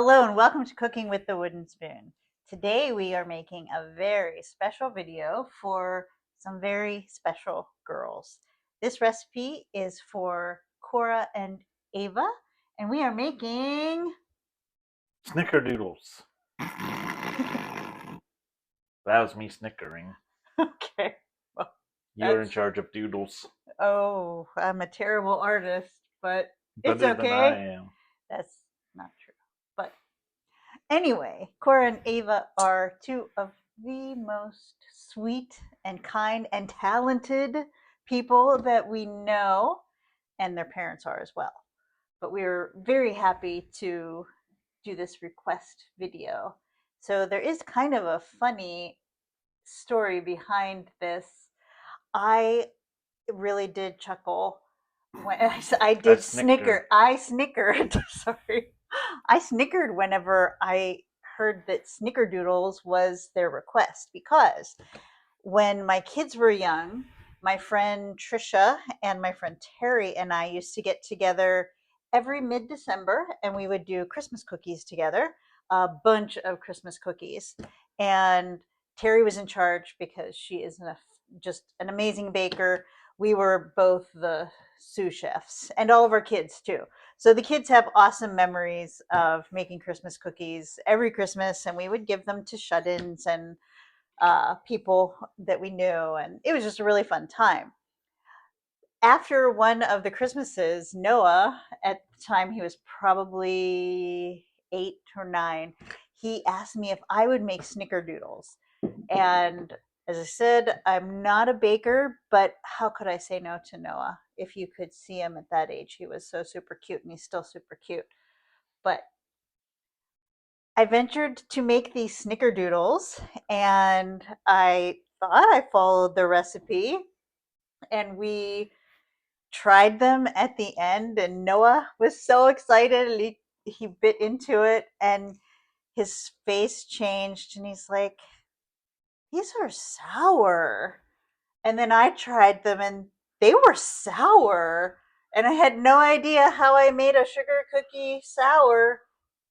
Hello and welcome to Cooking with the Wooden Spoon. Today we are making a very special video for some very special girls. This recipe is for Cora and Ava, and we are making Snickerdoodles. That was me snickering. Okay. Well, You're in charge of doodles. Oh, I'm a terrible artist, but it's Better than okay. I am. That's not true. But anyway, Cora and Ava are two of the most sweet and kind and talented people that we know, and their parents are as well. But we're very happy to do this request video. So there is kind of a funny story behind this. I really did chuckle when I did snicker. I snickered. Sorry. I snickered whenever I heard that Snickerdoodles was their request, because when my kids were young, my friend Trisha and my friend Terry and I used to get together every mid-December, and we would do Christmas cookies together, a bunch of Christmas cookies. And Terry was in charge because she is just an amazing baker. We were both the sous chefs, and all of our kids too. So the kids have awesome memories of making Christmas cookies every Christmas, and we would give them to shut-ins and people that we knew, and it was just a really fun time. After one of the Christmases, Noah, at the time he was probably 8 or 9, he asked me if I would make snickerdoodles. And as I said, I'm not a baker, but how could I say no to Noah? If you could see him at that age, he was so super cute, and he's still super cute. But I ventured to make these snickerdoodles, and I thought I followed the recipe, and we tried them at the end, and Noah was so excited. He bit into it, and his face changed, and he's like, these are sour. And then I tried them, and they were sour, and I had no idea how I made a sugar cookie sour,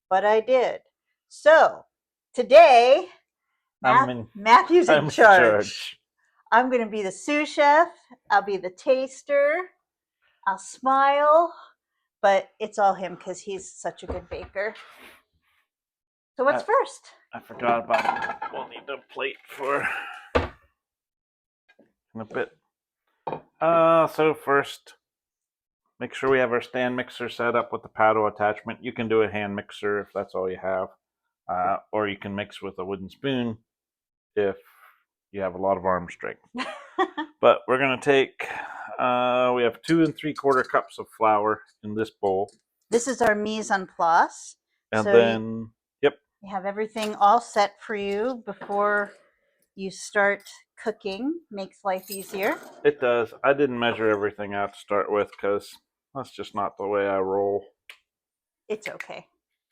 but I did. So today, Matthew's in charge. I'm going to be the sous chef. I'll be the taster. I'll smile, but it's all him because he's such a good baker. So what's first? I forgot about it. We'll need a plate for in a bit. So first, make sure we have our stand mixer set up with the paddle attachment. You can do a hand mixer if that's all you have, or you can mix with a wooden spoon if you have a lot of arm strength. But we're gonna take. We have 2 3/4 cups of flour in this bowl. This is our mise en place. And so then, you have everything all set for you before you start cooking. Makes life easier. It does. I didn't measure everything out to start with because that's just not the way I roll. It's okay.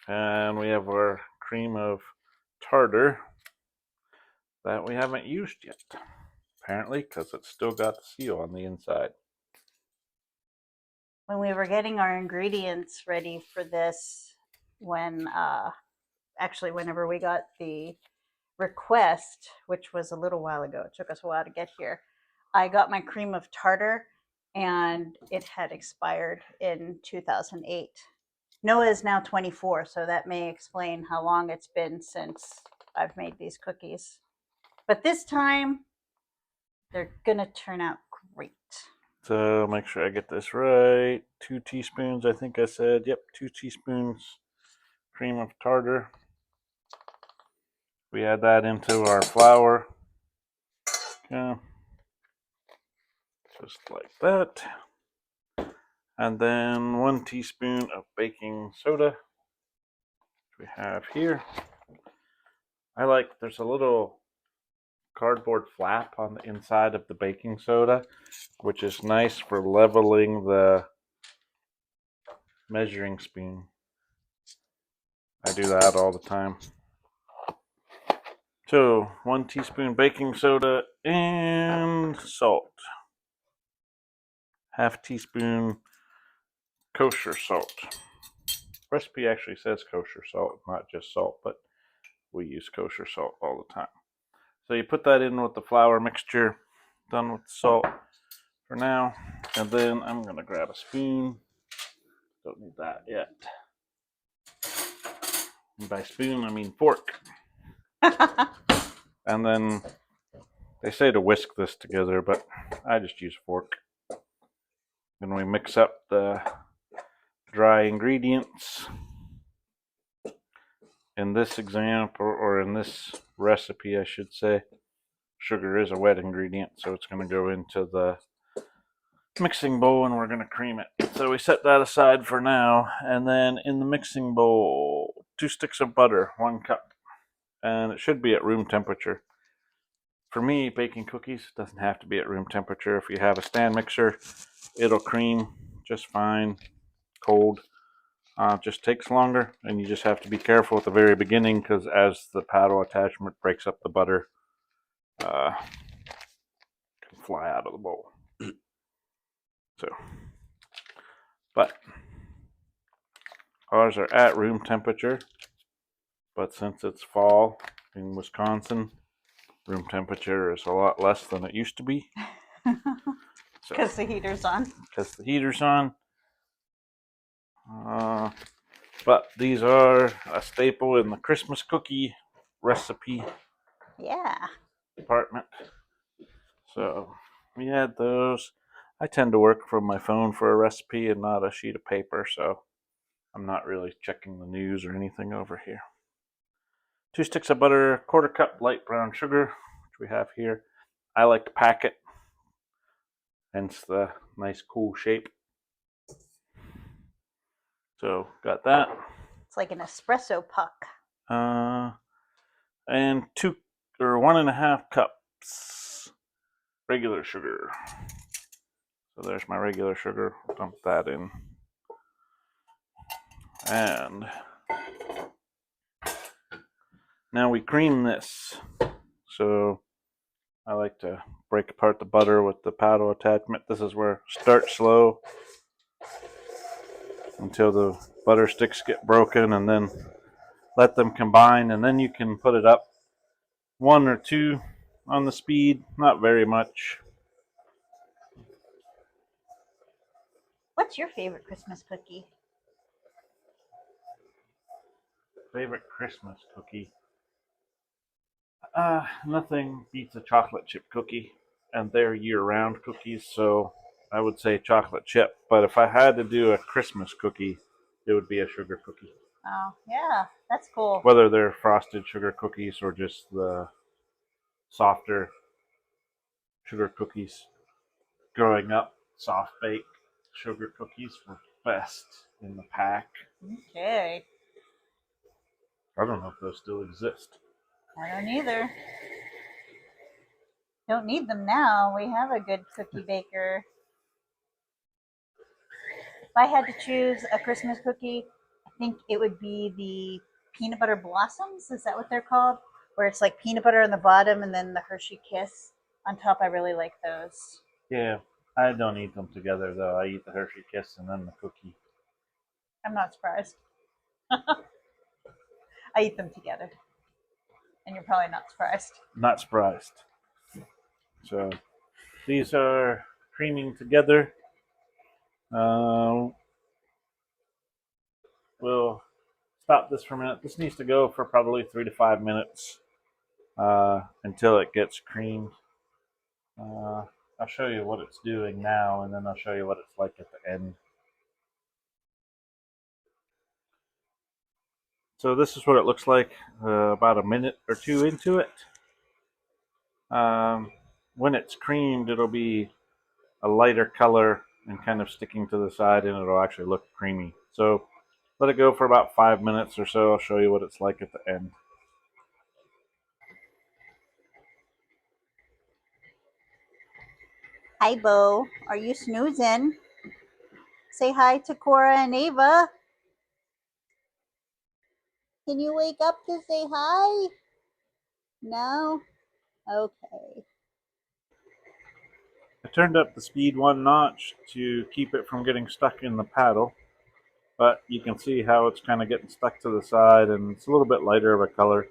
And we have our cream of tartar that we haven't used yet, apparently, because it's still got the seal on the inside. When we were getting our ingredients ready for this, whenever we got the request, which was a little while ago, it took us a while to get here, I got my cream of tartar, and it had expired in 2008. Noah is now 24, so that may explain how long it's been since I've made these cookies. But this time, they're gonna turn out great. So make sure I get this right. 2 teaspoons, I think I said. Yep, 2 teaspoons cream of tartar. We add that into our flour. Okay. Just like that. And then 1 teaspoon of baking soda, which we have here. There's a little cardboard flap on the inside of the baking soda, which is nice for leveling the measuring spoon. I do that all the time. So 1 teaspoon baking soda and salt. 1/2 teaspoon kosher salt. Recipe actually says kosher salt, not just salt, but we use kosher salt all the time. So you put that in with the flour mixture, done with the salt for now. And then I'm going to grab a spoon. Don't need that yet. And by spoon, I mean fork. And then they say to whisk this together, but I just use a fork. Then we mix up the dry ingredients. In this example, or in this recipe, I should say, sugar is a wet ingredient, so it's going to go into the mixing bowl and we're going to cream it. So we set that aside for now, and then in the mixing bowl, 2 sticks of butter, 1 cup, and it should be at room temperature. For me, baking cookies doesn't have to be at room temperature. If you have a stand mixer, it'll cream just fine cold. Just takes longer, and you just have to be careful at the very beginning, because as the paddle attachment breaks up the butter, can fly out of the bowl. So, but ours are at room temperature. But since it's fall in Wisconsin, room temperature is a lot less than it used to be. Because the heater's on. Because the heater's on. But these are a staple in the Christmas cookie recipe department. So we had those. I tend to work from my phone for a recipe and not a sheet of paper, so I'm not really checking the news or anything over here. 2 sticks of butter, 1/4 cup light brown sugar, which we have here. I like to pack it, hence the nice cool shape. So got that. It's like an espresso puck. And 2 or 1.5 cups regular sugar. So there's my regular sugar. Dump that in. And now we cream this. So I like to break apart the butter with the paddle attachment. This is where start slow until the butter sticks get broken, and then let them combine, and then you can put it up 1 or 2 on the speed, not very much. What's your favorite Christmas cookie? Favorite Christmas cookie? Nothing beats a chocolate chip cookie, and they're year-round cookies, so I would say chocolate chip. But if I had to do a Christmas cookie, it would be a sugar cookie. Oh, yeah, that's cool. Whether they're frosted sugar cookies or just the softer sugar cookies. Growing up, soft baked sugar cookies were best in the pack. Okay. I don't know if those still exist. I don't either. Don't need them now. We have a good cookie baker. If I had to choose a Christmas cookie, I think it would be the peanut butter blossoms. Is that what they're called? Where it's like peanut butter on the bottom and then the Hershey Kiss on top. I really like those. Yeah, I don't eat them together though. I eat the Hershey Kiss and then the cookie. I'm not surprised. I eat them together. And you're probably not surprised. Not surprised. So these are creaming together. We'll stop this for a minute. This needs to go for probably 3 to 5 minutes until it gets creamed. I'll show you what it's doing now, and then I'll show you what it's like at the end. So this is what it looks like about a minute or 2 into it. When it's creamed, it'll be a lighter color and kind of sticking to the side, and it'll actually look creamy. So let it go for about 5 minutes or so. I'll show you what it's like at the end. Hi, Bo. Are you snoozing? Say hi to Cora and Ava. Can you wake up to say hi? No? Okay. I turned up the speed 1 notch to keep it from getting stuck in the paddle. But you can see how it's kind of getting stuck to the side, and it's a little bit lighter of a color.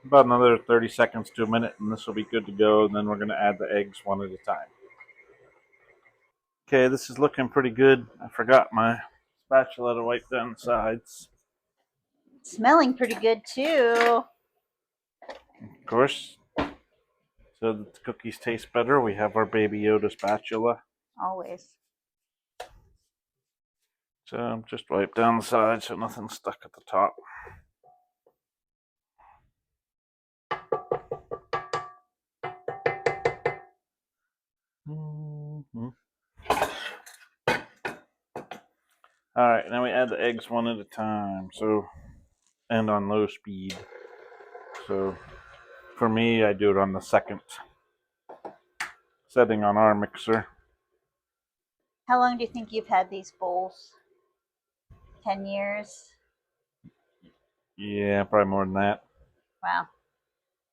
About another 30 seconds to a minute, and this will be good to go. And then we're going to add the eggs one at a time. Okay, this is looking pretty good. I forgot my spatula to wipe down the sides. Smelling pretty good too. Of course, so that the cookies taste better, we have our Baby Yoda spatula. Always. So just wipe down the sides so nothing's stuck at the top. Mm-hmm. All right, now we add the eggs one at a time. So, and on low speed. So, for me, I do it on the second setting on our mixer. How long do you think you've had these bowls? 10 years? Yeah, probably more than that. Wow.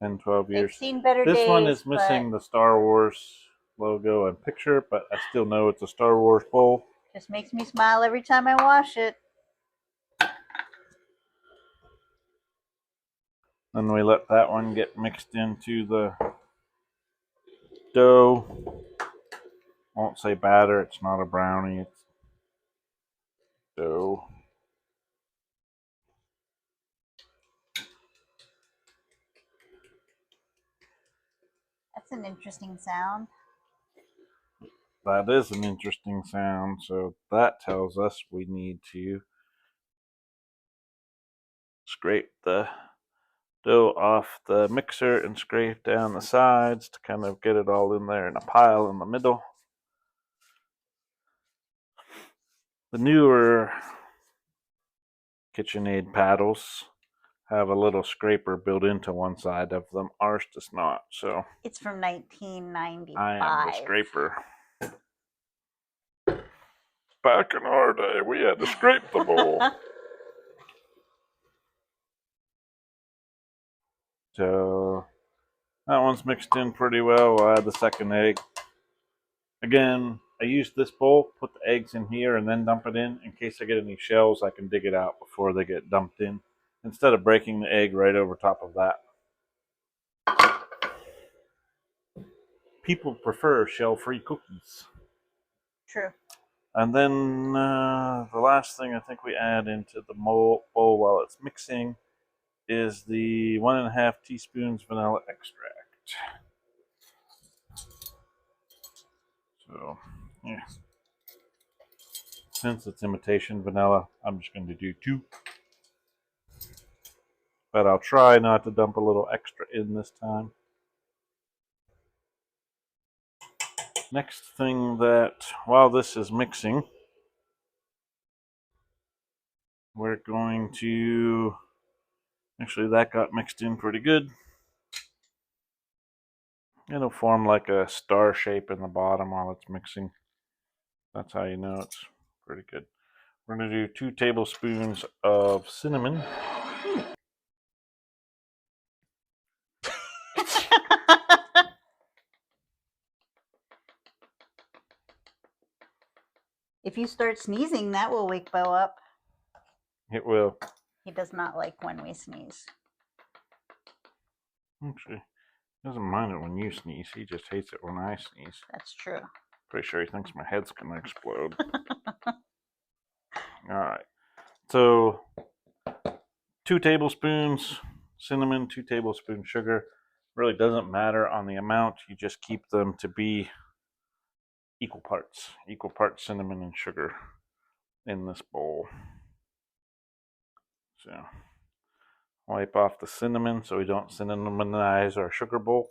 10, 12 years. They've seen better This days. one is missing the Star Wars logo and picture, but I still know it's a Star Wars bowl. Just makes me smile every time I wash it. Then we let that one get mixed into the dough. Won't say batter, it's not a brownie, it's dough. That's an interesting sound. That is an interesting sound, so that tells us we need to scrape the dough off the mixer and scrape down the sides to kind of get it all in there in a pile in the middle. The newer KitchenAid paddles have a little scraper built into one side of them. Ours does not, so It's from 1995. I am the scraper. Back in our day, we had to scrape the bowl. So that one's mixed in pretty well. We'll add the second egg. Again, I use this bowl, put the eggs in here, and then dump it in case I get any shells, I can dig it out before they get dumped in, instead of breaking the egg right over top of that. People prefer shell-free cookies. True. And then the last thing I think we add into the bowl while it's mixing is the 1.5 teaspoons vanilla extract. So, yeah. Since it's imitation vanilla, I'm just going to do 2. But I'll try not to dump a little extra in this time. Next thing that, while this is mixing, we're going to, actually that got mixed in pretty good. It'll form like a star shape in the bottom while it's mixing. That's how you know it's pretty good. We're going to do 2 tablespoons of cinnamon. If you start sneezing, that will wake Bo up. It will. He does not like when we sneeze. Actually, he doesn't mind it when you sneeze. He just hates it when I sneeze. That's true. Pretty sure he thinks my head's going to explode. Alright. So, 2 tablespoons cinnamon, 2 tablespoons sugar. Really doesn't matter on the amount. You just keep them to be equal parts cinnamon and sugar in this bowl. So, wipe off the cinnamon so we don't cinnamonize our sugar bowl.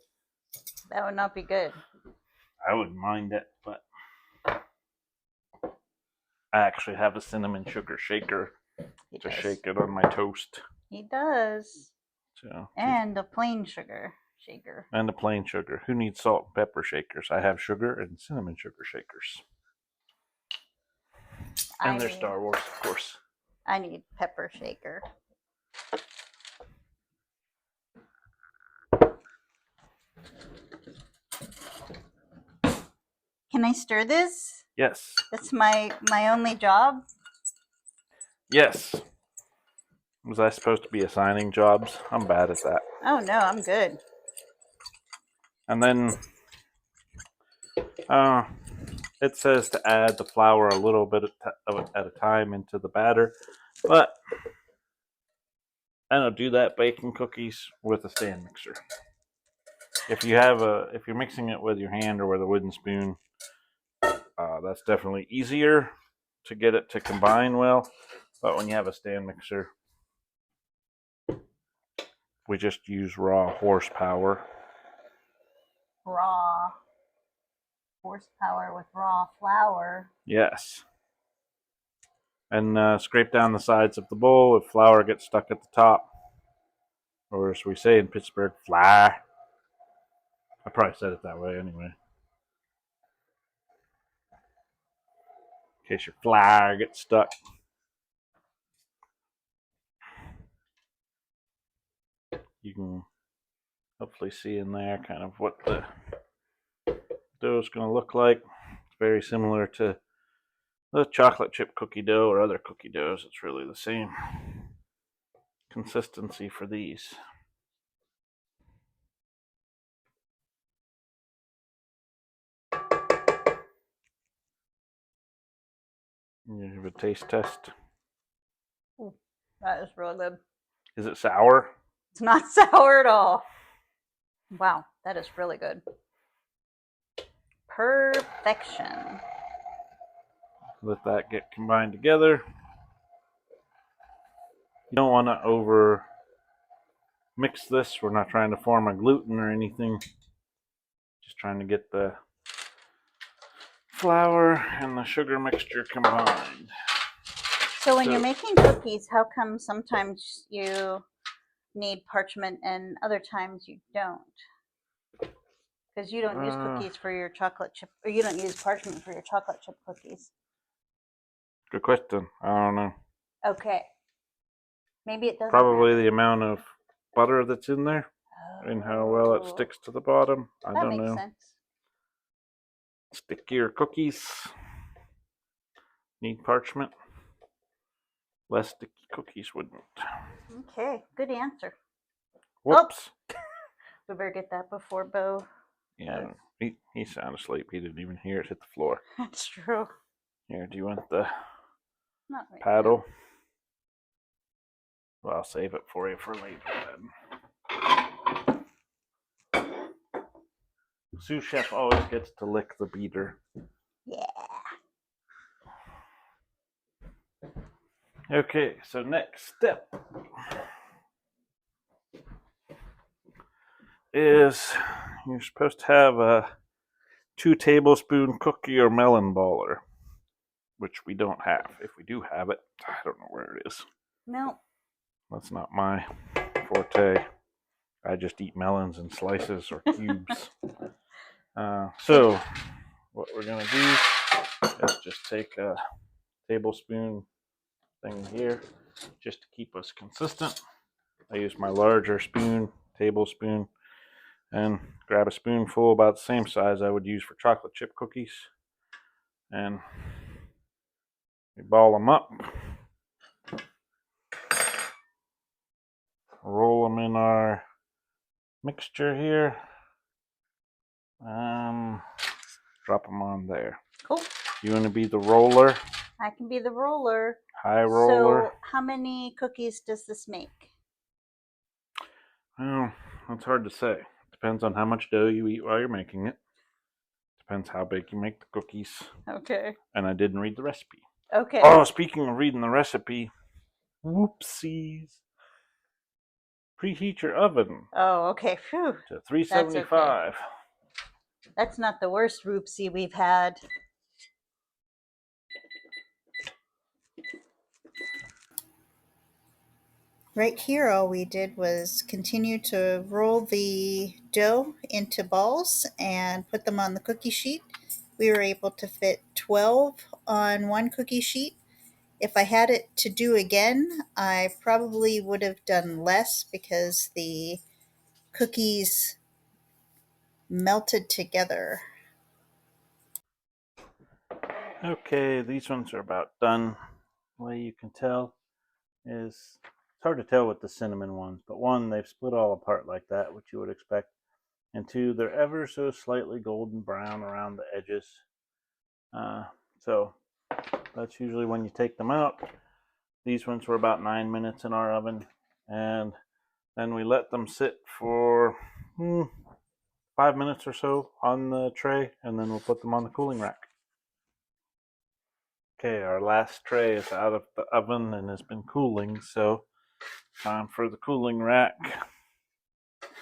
That would not be good. I wouldn't mind it, but I actually have a cinnamon sugar shaker to shake it on my toast. He does. So, and a plain sugar shaker. And a plain sugar. Who needs salt and pepper shakers? I have sugar and cinnamon sugar shakers. And they're Star Wars, of course. I need pepper shaker. Can I stir this? Yes. That's my only job. Yes. Was I supposed to be assigning jobs? I'm bad at that. Oh no, I'm good. And then it says to add the flour a little bit at a time into the batter, but I don't do that baking cookies with a stand mixer. If you're mixing it with your hand or with a wooden spoon, that's definitely easier to get it to combine well. But when you have a stand mixer, we just use raw horsepower. Raw horsepower with raw flour. Yes. And scrape down the sides of the bowl if flour gets stuck at the top. Or as we say in Pittsburgh, fly. I probably said it that way anyway. In case your flour gets stuck. You can hopefully see in there kind of what the dough is going to look like. It's very similar to the chocolate chip cookie dough or other cookie doughs. It's really the same consistency for these. You have a taste test. Ooh, that is really good. Is it sour? It's not sour at all. Wow, that is really good. Perfection. Let that get combined together. You don't want to over mix this. We're not trying to form a gluten or anything. Just trying to get the flour and the sugar mixture combined. So when you're making cookies, how come sometimes you need parchment and other times you don't? Because you don't use cookies for your chocolate chip, or you don't use parchment for your chocolate chip cookies. Good question. I don't know. Okay. Maybe it doesn't Probably matter. the amount of butter that's in there and how well it sticks to the bottom. I That don't makes know. sense. Stickier cookies need parchment. Less sticky cookies wouldn't. Okay, good answer. Whoops. We better get that before Bo. Yeah, he's sound asleep. He didn't even hear it hit the floor. That's true. Here, do you want the Not right paddle? Well, I'll save it for you for later then. Sous chef always gets to lick the beater. Yeah. Okay, so next step is you're supposed to have a 2 tablespoon cookie or melon baller, which we don't have. If we do have it, I don't know where it is. No. That's not my forte. I just eat melons in slices or cubes. So what we're gonna do is just take a tablespoon thing here just to keep us consistent. I use my larger spoon, tablespoon, and grab a spoonful about the same size I would use for chocolate chip cookies. And we ball them up, roll them in our mixture here, drop them on there. Cool. You want to be the roller? I can be the roller. High roller. So how many cookies does this make? Well, that's hard to say. Depends on how much dough you eat while you're making it. Depends how big you make the cookies. Okay. And I didn't read the recipe. Okay. Oh, speaking of reading the recipe, whoopsies. Preheat your oven Oh, okay. Phew. to 375. That's not the worst whoopsie we've had. Right here, all we did was continue to roll the dough into balls and put them on the cookie sheet. We were able to fit 12 on one cookie sheet. If I had it to do again, I probably would have done less because the cookies melted together. Okay, these ones are about done. The way you can tell, is, it's hard to tell with the cinnamon ones, but one, they've split all apart like that, which you would expect. And two, they're ever so slightly golden brown around the edges. So that's usually when you take them out. These ones were about 9 minutes in our oven, and then we let them sit for 5 minutes or so on the tray, and then we'll put them on the cooling rack. Okay, our last tray is out of the oven and has been cooling, so time for the cooling rack.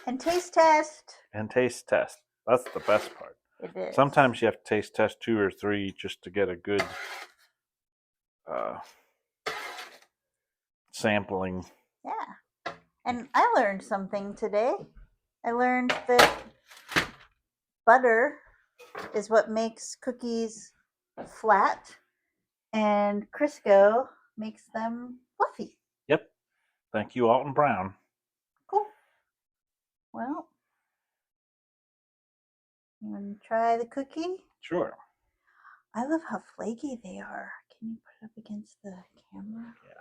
And taste test. And taste test. That's the best part. It is. Sometimes you have to taste test 2 or 3 just to get a good sampling. Yeah. And I learned something today. I learned that butter is what makes cookies flat, and Crisco makes them fluffy. Yep. Thank you, Alton Brown. Cool. Well, you want to try the cookie? Sure. I love how flaky they are. Can you put it up against the camera? Yeah.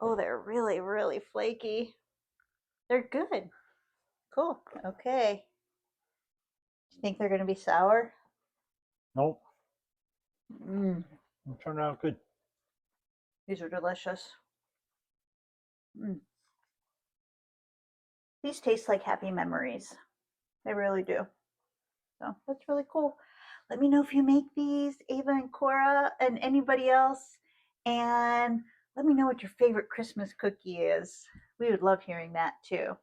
Oh, they're really, really flaky. They're good. Cool. Okay. Do you think they're going to be sour? Nope. Mmm. It turned out good. These are delicious. Mm. These taste like happy memories. They really do. So that's really cool. Let me know if you make these, Ava and Cora, and anybody else. And let me know what your favorite Christmas cookie is. We would love hearing that too.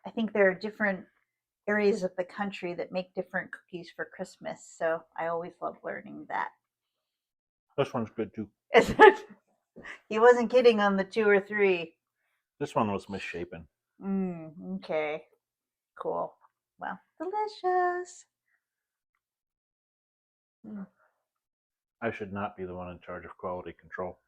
I think there are different areas of the country that make different cookies for Christmas. So I always love learning that. This one's good too. He wasn't kidding on the 2 or 3. This one was misshapen. Okay. Cool. Well, delicious. I should not be the one in charge of quality control.